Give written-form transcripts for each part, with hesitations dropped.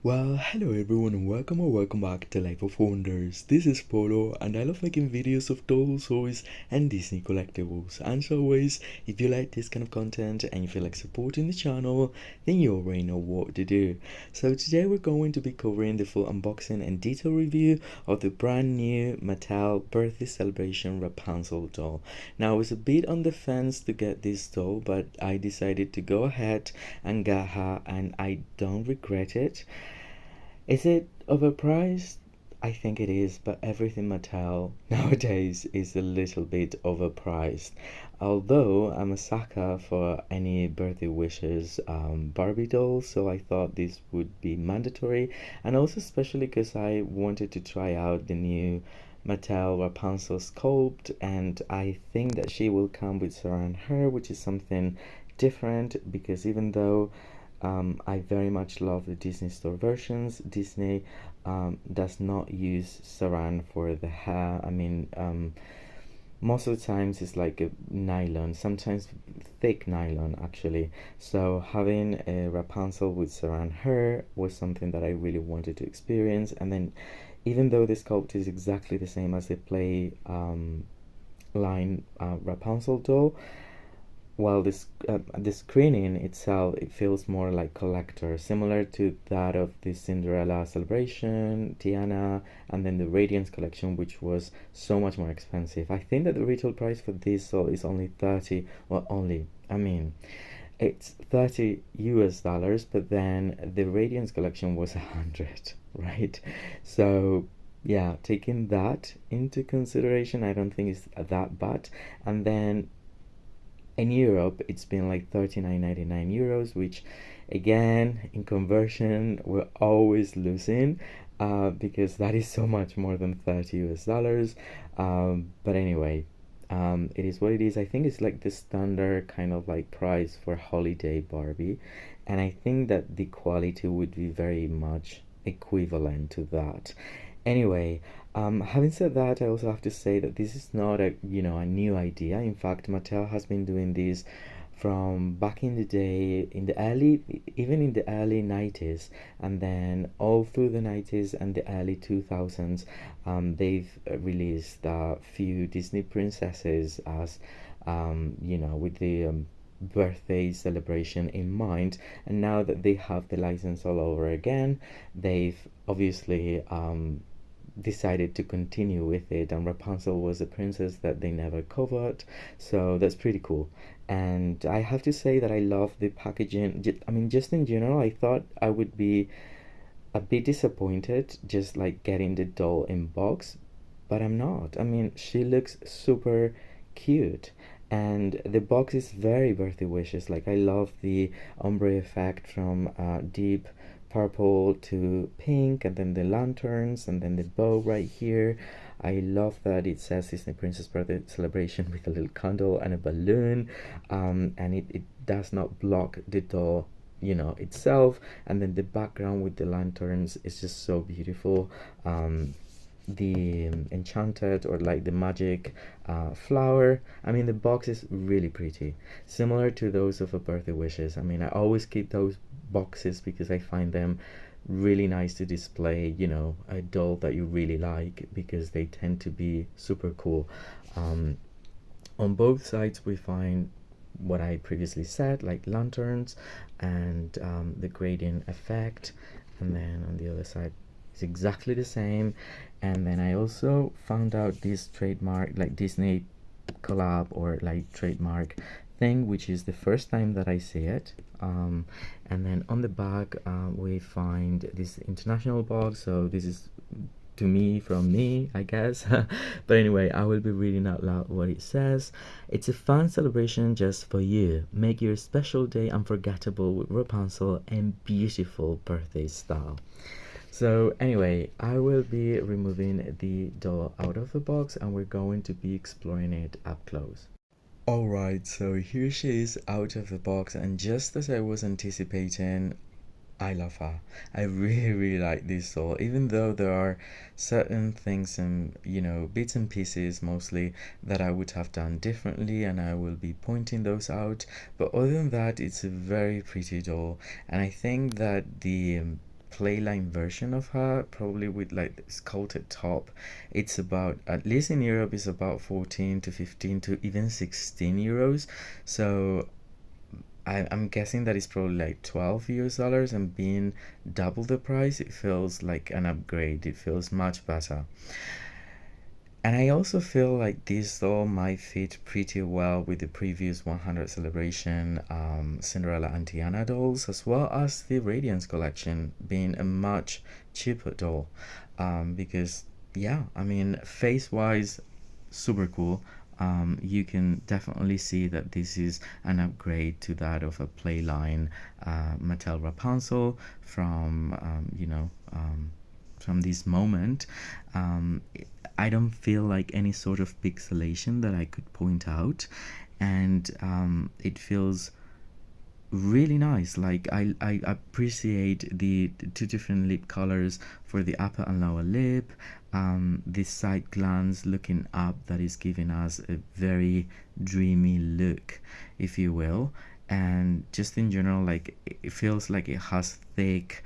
Well, hello everyone and welcome or welcome back to Life of Wonders. This is Polo and I love making videos of dolls, toys and Disney collectibles. And as always, if you like this kind of content and you feel like supporting the channel, then you already know what to do. So today we're going to be covering the full unboxing and detailed review of the brand new Mattel birthday celebration Rapunzel doll. Now I was a bit on the fence to get this doll, but I decided to go ahead and get her and I don't regret it. Is it overpriced? I think it is, but everything Mattel nowadays is a little bit overpriced. Although I'm a sucker for any birthday wishes Barbie dolls, so I thought this would be mandatory, and also especially because I wanted to try out the new Mattel Rapunzel sculpt, and I think that she will come with surround hair, which is something different because even though I very much love the Disney Store versions. Disney does not use saran for the hair. Most of the times it's like a nylon, sometimes thick nylon actually. So having a Rapunzel with saran hair was something that I really wanted to experience. And then even though the sculpt is exactly the same as the play line Rapunzel doll, while the screening itself, it feels more like collector, similar to that of the Cinderella celebration, Tiana, and then the Radiance collection, which was so much more expensive. I think that the retail price for this soul is only 30, well, only, it's 30 US dollars, but then the Radiance collection was 100, right? So yeah, taking that into consideration, I don't think it's that bad. And then in Europe, it's been like 39.99 euros, which again, in conversion, we're always losing because that is so much more than 30 US dollars. But anyway, it is what it is. I think it's like the standard kind of like price for holiday Barbie, and I think that the quality would be very much equivalent to that. Anyway, having said that, I also have to say that this is not a new idea. In fact, Mattel has been doing this from back in the day, even in the early 90s, and then all through the 90s and the early 2000s, they've released a few Disney princesses as, with the birthday celebration in mind. And now that they have the license all over again, they've obviously decided to continue with it, and Rapunzel was a princess that they never covered, so that's pretty cool. And I have to say that I love the packaging. Just in general, I thought I would be a bit disappointed just like getting the doll in box, but I'm not. She looks super cute, and the box is very birthday wishes. Like, I love the ombre effect from deep purple to pink, and then the lanterns, and then the bow right here. I love that it says Disney Princess Birthday Celebration with a little candle and a balloon, and it does not block the doll itself. And then the background with the lanterns is just so beautiful. The enchanted, or like the magic flower, the box is really pretty, similar to those of a birthday wishes. I always keep those boxes because I find them really nice to display, a doll that you really like, because they tend to be super cool. On both sides we find what I previously said, like lanterns and the gradient effect, and then on the other side it's exactly the same. And then I also found out this trademark, like Disney collab or like trademark thing, which is the first time that I see it. And then on the back we find this international box, so this is to me from me, I guess. But anyway, I will be reading out loud what it says. It's a fun celebration just for you. Make your special day unforgettable with Rapunzel and beautiful birthday style. So anyway, I will be removing the doll out of the box, and we're going to be exploring it up close. Alright, so here she is out of the box, and just as I was anticipating, I love her. I really, really like this doll, even though there are certain things and, bits and pieces mostly that I would have done differently, and I will be pointing those out. But other than that, it's a very pretty doll, and I think that the playline version of her, probably with like the sculpted top. It's about, at least in Europe, is about 14 to 15 to even 16 euros. So I'm guessing that it's probably like 12 US dollars, and being double the price, it feels like an upgrade. It feels much better. And I also feel like this doll might fit pretty well with the previous 100 celebration Cinderella and Tiana dolls, as well as the Radiance collection, being a much cheaper doll. Because, yeah, I mean, face wise, super cool. You can definitely see that this is an upgrade to that of a playline Mattel Rapunzel from, from this moment. um, I don't feel like any sort of pixelation that I could point out, and it feels really nice. Like I appreciate the two different lip colors for the upper and lower lip, this side glance looking up that is giving us a very dreamy look, if you will. And just in general, like it feels like it has thick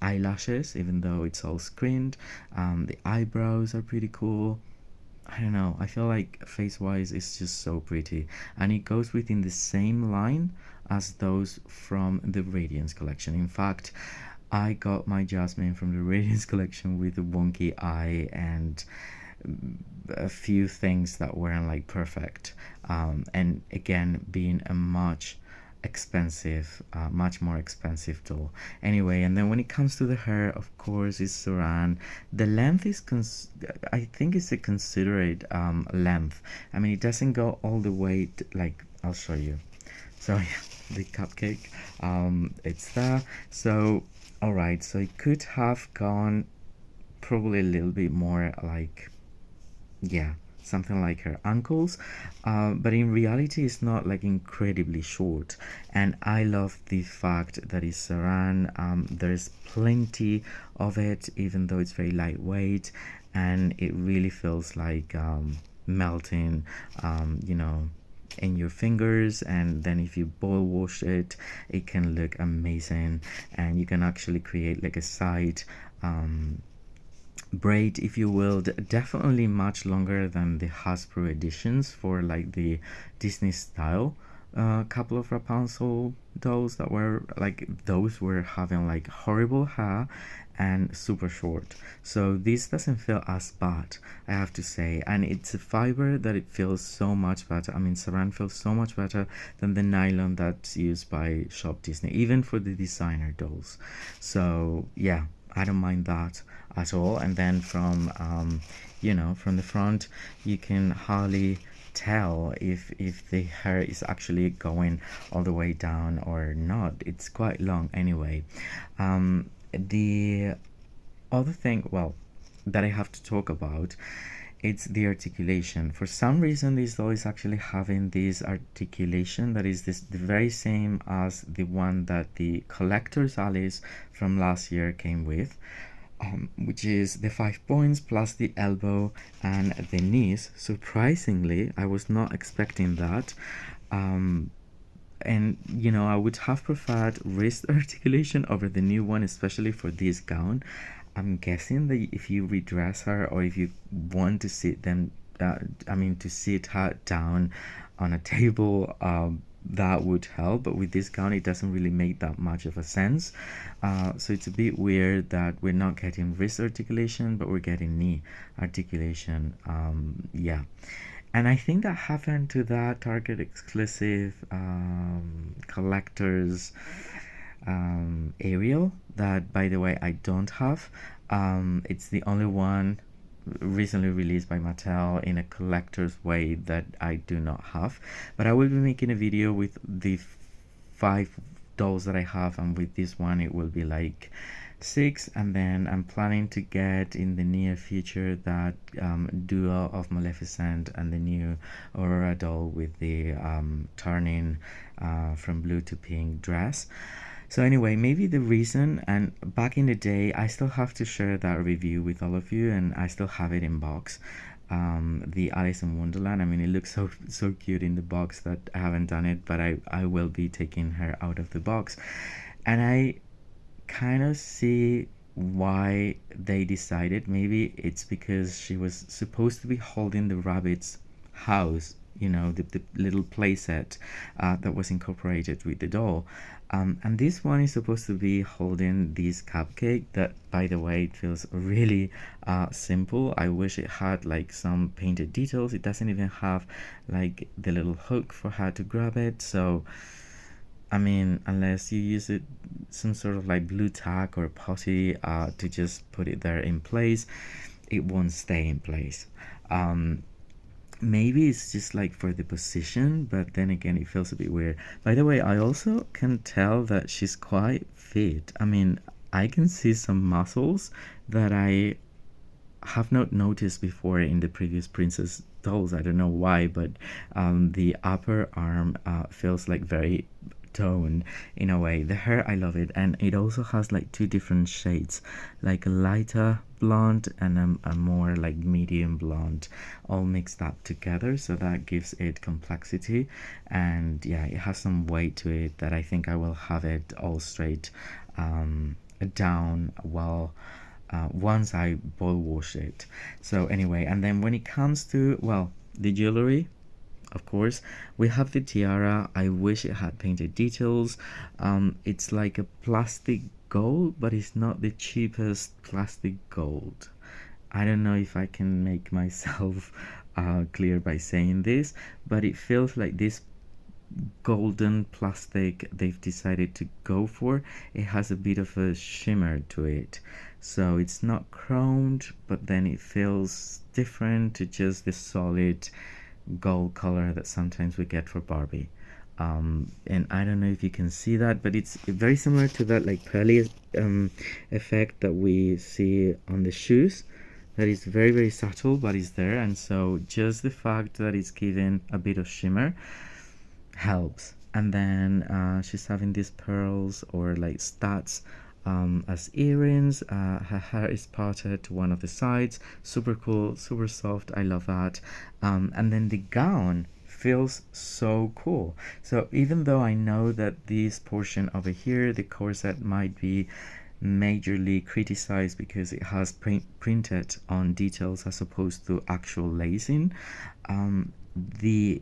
eyelashes, even though it's all screened. The eyebrows are pretty cool. I don't know, I feel like face wise it's just so pretty, and it goes within the same line as those from the Radiance collection. In fact, I got my Jasmine from the Radiance collection with a wonky eye and a few things that weren't like perfect, and again, being a much more expensive doll. Anyway, and then when it comes to the hair, of course, is Saran. The length is I think it's a considerate length. I mean, it doesn't go all the way like, I'll show you. So yeah, the cupcake, it's there. So all right, so it could have gone probably a little bit more like, yeah, something like her ankles, but in reality it's not like incredibly short. And I love the fact that it's saran. There's plenty of it, even though it's very lightweight, and it really feels like melting, in your fingers. And then if you boil wash it, it can look amazing, and you can actually create like a side braid, if you will. Definitely much longer than the Hasbro editions for like the Disney style couple of Rapunzel dolls that were like, those were having like horrible hair and super short. So this doesn't feel as bad, I have to say, and it's a fiber that it feels so much better. I mean, saran feels so much better than the nylon that's used by Shop Disney, even for the designer dolls. So yeah, I don't mind that at all. And then from from the front, you can hardly tell if the hair is actually going all the way down or not. It's quite long anyway. The other thing, well, that I have to talk about, it's the articulation. For some reason, this doll is actually having this articulation that is the very same as the one that the Collector's Alice from last year came with, which is the 5 points plus the elbow and the knees. Surprisingly, I was not expecting that. And I would have preferred wrist articulation over the new one, especially for this gown. I'm guessing that if you redress her, or if you want to sit to sit her down on a table, that would help. But with this gown, it doesn't really make that much of a sense. So it's a bit weird that we're not getting wrist articulation, but we're getting knee articulation. Yeah. And I think that happened to that Target exclusive collector's Ariel, that, by the way, I don't have. It's the only one recently released by Mattel in a collector's way that I do not have. But I will be making a video with the 5 dolls that I have, and with this one it will be like 6. And then I'm planning to get in the near future that duo of Maleficent and the new Aurora doll with the turning from blue to pink dress. So anyway, maybe the reason, and back in the day, I still have to share that review with all of you, and I still have it in box. The Alice in Wonderland, I mean, it looks so cute in the box that I haven't done it, but I will be taking her out of the box. And I kind of see why they decided. Maybe it's because she was supposed to be holding the rabbit's house, the little playset that was incorporated with the doll. And this one is supposed to be holding this cupcake that, by the way, it feels really simple. I wish it had like some painted details. It doesn't even have like the little hook for her to grab it. So I mean, unless you use it, some sort of like blue tack or putty to just put it there in place, it won't stay in place. Um, Maybe it's just like for the position, but then again, it feels a bit weird. By the way, I also can tell that she's quite fit. I mean, I can see some muscles that I have not noticed before in the previous princess dolls. I don't know why, but the upper arm feels like very toned in a way. The hair, I love it, and it also has like two different shades, like a lighter blonde and a more like medium blonde, all mixed up together. So that gives it complexity, and yeah, it has some weight to it that I think I will have it all straight down well once I boil wash it. So anyway, and then when it comes to, well, the jewelry, of course, we have the tiara. I wish it had painted details. It's like a plastic gold, but it's not the cheapest plastic gold. I don't know if I can make myself clear by saying this, but it feels like this golden plastic they've decided to go for, it has a bit of a shimmer to it. So it's not chromed, but then it feels different to just the solid gold color that sometimes we get for Barbie. And I don't know if you can see that, but it's very similar to that like pearly effect that we see on the shoes. That is very, very subtle, but it's there. And so just the fact that it's given a bit of shimmer helps. And then she's having these pearls or like studs as earrings. Her hair is parted to one of the sides. Super cool, super soft. I love that. And then the gown feels so cool. So even though I know that this portion over here, the corset, might be majorly criticized because it has printed on details as opposed to actual lacing, the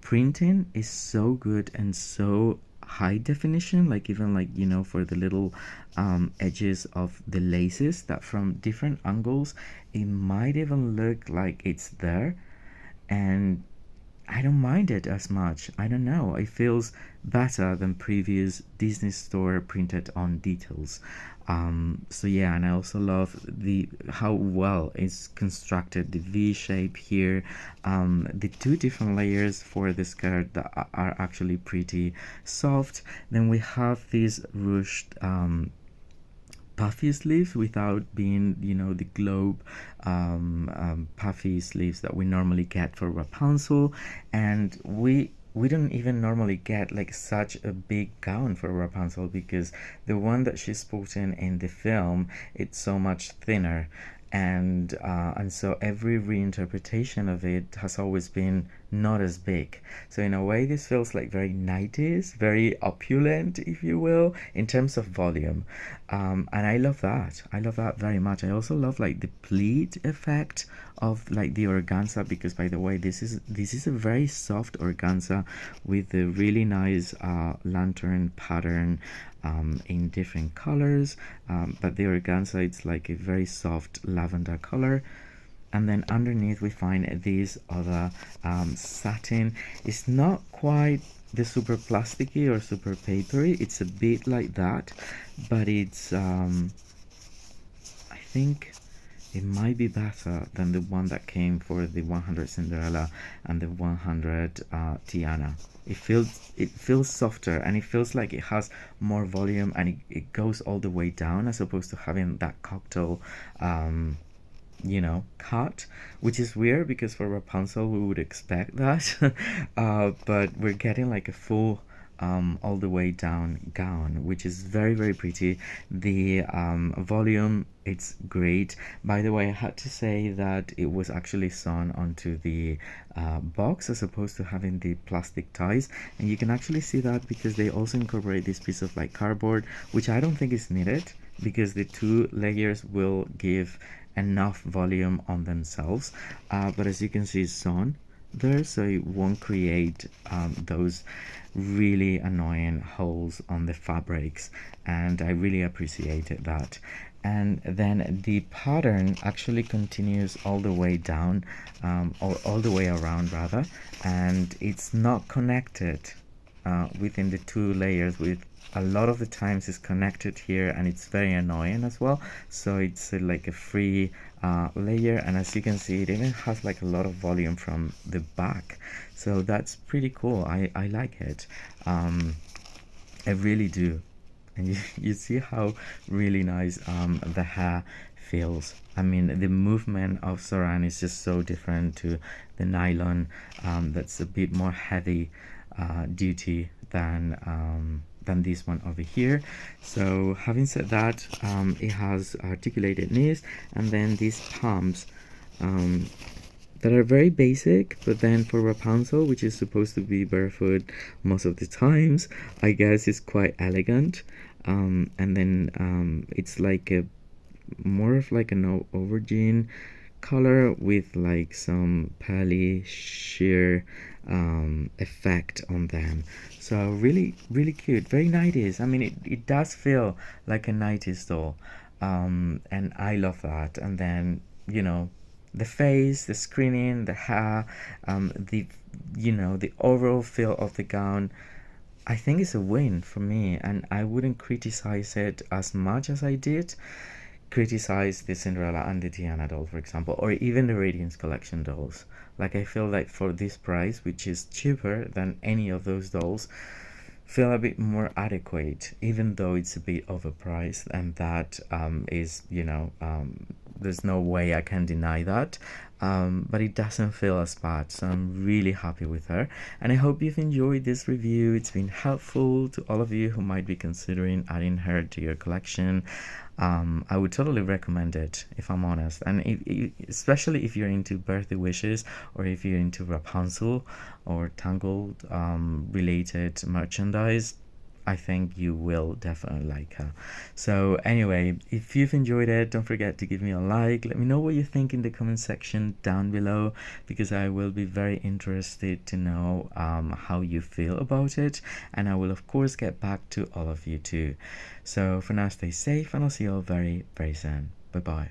printing is so good and so high definition, like even like for the little edges of the laces, that from different angles it might even look like it's there, and I don't mind it as much. I don't know, it feels better than previous Disney Store printed on details. So yeah, and I also love the how well it's constructed, the V shape here, the two different layers for the skirt that are actually pretty soft. Then we have these ruched puffy sleeves without being the globe puffy sleeves that we normally get for Rapunzel, and we don't even normally get like such a big gown for Rapunzel, because the one that she's sporting in the film, it's so much thinner, and so every reinterpretation of it has always been not as big. So in a way, this feels like very 90s, very opulent, if you will, in terms of volume. And I love that. I love that very much. I also love like the pleat effect of like the organza, because by the way, this is a very soft organza with a really nice lantern pattern in different colors, but the organza, it's like a very soft lavender color. And then underneath we find this other satin. It's not quite the super plasticky or super papery, it's a bit like that, but it's I think it might be better than the one that came for the 100 Cinderella and the 100 Tiana. It feels softer, and it feels like it has more volume, and it goes all the way down, as opposed to having that cocktail cut, which is weird because for Rapunzel we would expect that. But we're getting like a full all the way down gown, which is very, very pretty. The volume, it's great. By the way, I had to say that it was actually sewn onto the box as opposed to having the plastic ties, and you can actually see that because they also incorporate this piece of like cardboard, which I don't think is needed because the two layers will give enough volume on themselves, but as you can see, it's sewn there, so it won't create those really annoying holes on the fabrics, and I really appreciated that. And then the pattern actually continues all the way down, or all the way around rather, and it's not connected within the two layers. With a lot of the times it's connected here, and it's very annoying as well. So it's like a free layer, and as you can see, it even has like a lot of volume from the back, so that's pretty cool. I like it. I really do. And you see how really nice the hair feels. I mean, the movement of saran is just so different to the nylon, that's a bit more heavy duty than this one over here. So having said that, it has articulated knees, and then these pumps that are very basic, but then for Rapunzel, which is supposed to be barefoot most of the times, I guess it's quite elegant. And then it's like a more of like an aubergine color with like some pearly sheer effect on them. So really, really cute, very 90s. I mean, it does feel like a 90s doll, and I love that. And then, you know, the face, the screening, the hair, the overall feel of the gown, I think it's a win for me, and I wouldn't criticize it as much as I did criticize the Cinderella and the Tiana doll, for example, or even the Radiance collection dolls. Like, I feel like for this price, which is cheaper than any of those dolls, feel a bit more adequate, even though it's a bit overpriced, and that is, there's no way I can deny that. But it doesn't feel as bad, so I'm really happy with her, and I hope you've enjoyed this review. It's been helpful to all of you who might be considering adding her to your collection. I would totally recommend it, if I'm honest, and especially if you're into birthday wishes, or if you're into Rapunzel or Tangled related merchandise. I think you will definitely like her. So anyway, if you've enjoyed it, don't forget to give me a like. Let me know what you think in the comment section down below, because I will be very interested to know how you feel about it, and I will of course get back to all of you too. So for now, stay safe, and I'll see you all very, very soon. Bye bye.